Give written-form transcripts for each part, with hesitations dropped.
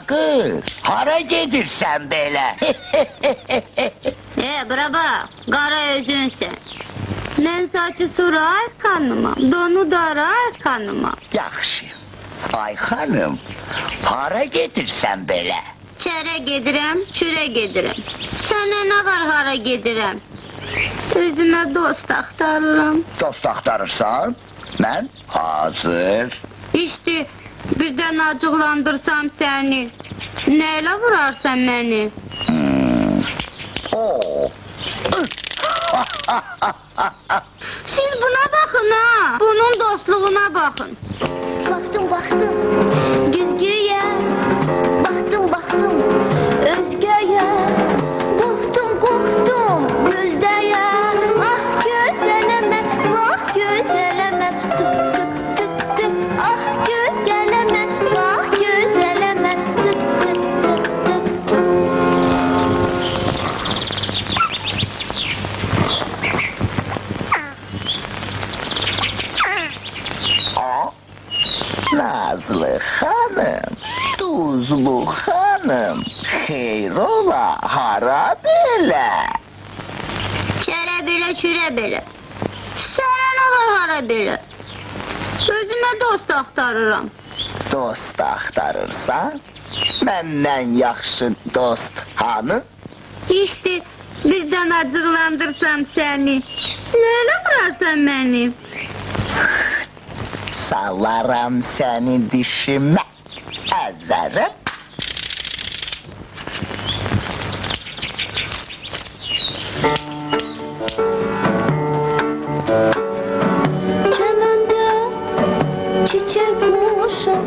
kız, hara gedirsən belə? Bura bax, qara özünsən. Mən saçı sura Ayxanıma, donu dara Ayxanıma. Yaxşı, ay xanım, hara gedirsən belə? Çərə gedirəm, çürə gedirəm. Sənə nə var hara gedirəm? Özümə dost axtarıram. Dost axtarırsan, mən hazır. İşte, birdən acıqlandırsam səni. Nəylə vurarsan məni? Oo. Siz buna baxın ha, bunun dostluğuna baxın. Baxdım, güzgüyə, baxdım, özgəyə. Qorxdum, gözdəyə. Ah gözələmə, vax gözələmə. Tık, ah gözələmə, vax gözələmə. Tık. Nazlı xanım, Tuzlu xanım, xeyrola, hara belə? Çərə belə, çürə belə. Sənə nə var hara belə? Özümə dost axtarıram. Dost axtarırsan, məndən yaxşı dost hanı? İşte, bizdən acıqlandırsam səni. Nəylə vurarsan məni? Salaram səni dişimə, əzərəm. Çəməndə çiçək qoşam,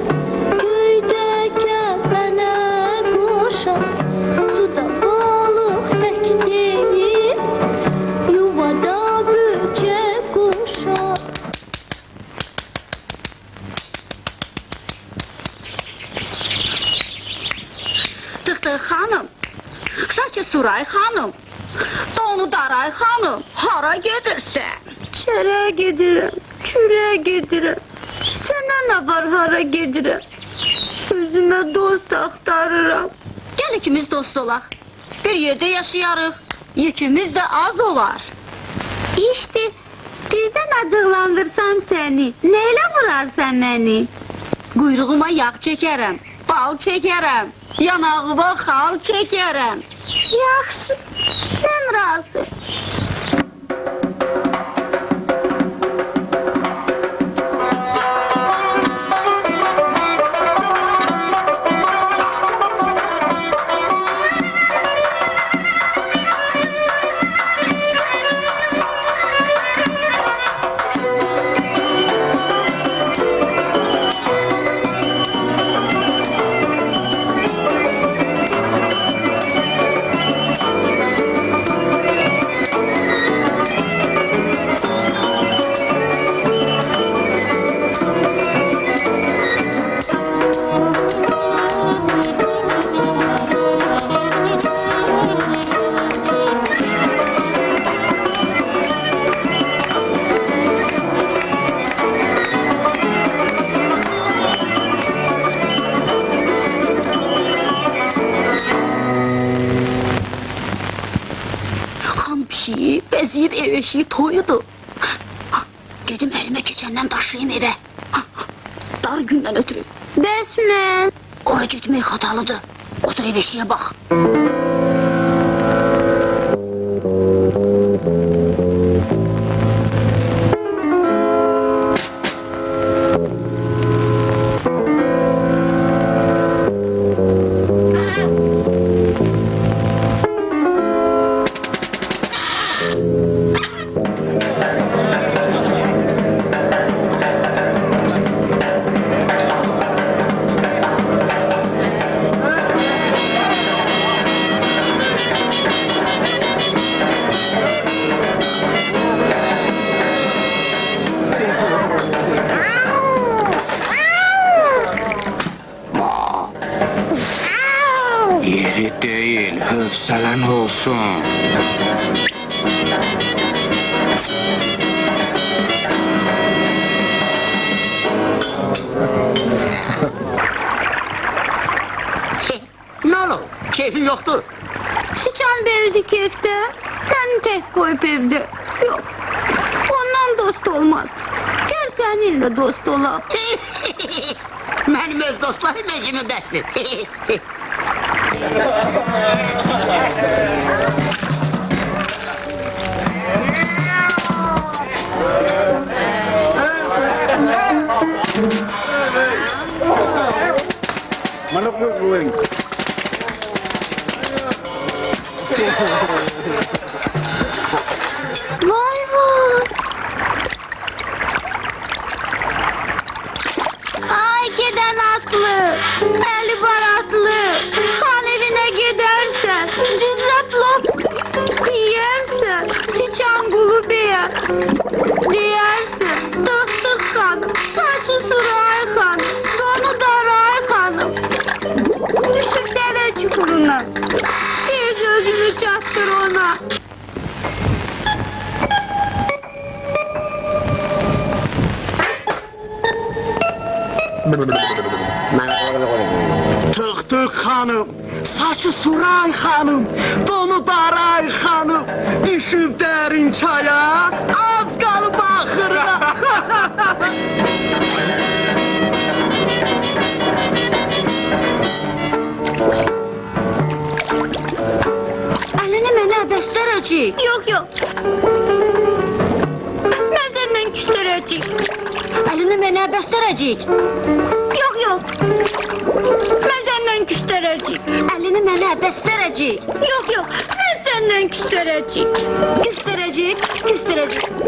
göydə kəpənə qoşam. Suda balıq tək deyil, yuvada böcək qoşam. Tıktı xanım, saçı Suray xanım, donu Daray xanım, hara gedirsən? Çərə gedirəm, çürə gedirəm. Sənə nə var hara gedirəm? Özümə dost axtarıram. Gəl ikimiz dost olaq, bir yerdə yaşayarıq, yükümüz də az olar. İşte, birdən acıqlandırsam səni, nəylə vurarsan məni? Quyruğuma yağ çəkərəm, bal çəkərəm, yanağıma xal çəkərəm. Yaxşı, mən razı. Beziyip ev eşiği toyudu. Dedim elime keçenden daşıyayım eve. Dar gündən ötürü. Bəsmən. Oraya gitmək xatalıdır. Otur ev eşiğe bak. Yeri değil, hövselen olsun. keyfin yoktu. Sıçan bezdi keyfte. Beni tek koyup evde. Yok. Ondan dost olmaz. Gel seninle dost olalım. Benim öz dostlarım özümü bəsdir. Vay vay. Ay giden atlı, eli baratlı. Han evine gidersen, cızlatlop yersen, sıçan gulu beğer. Diyersin, tık hanım, saçı suray hanım, donu daray hanım. Düşüp deve çukuruna, bir gözünü çaktır ona. Tık hanım, saçı suray hanım, donu daray hanım. Düşüp derin çaya, az kalıp ahıra. Elini mənə bəstərəcək. Yok. Mən səndən küstərəcək. Elini mənə bəstərəcək. Yok. Mən səndən küstərəcək. Elini mənə bəstərəcək. Yok. Mən səndən küstərəcək. Küstərəcək.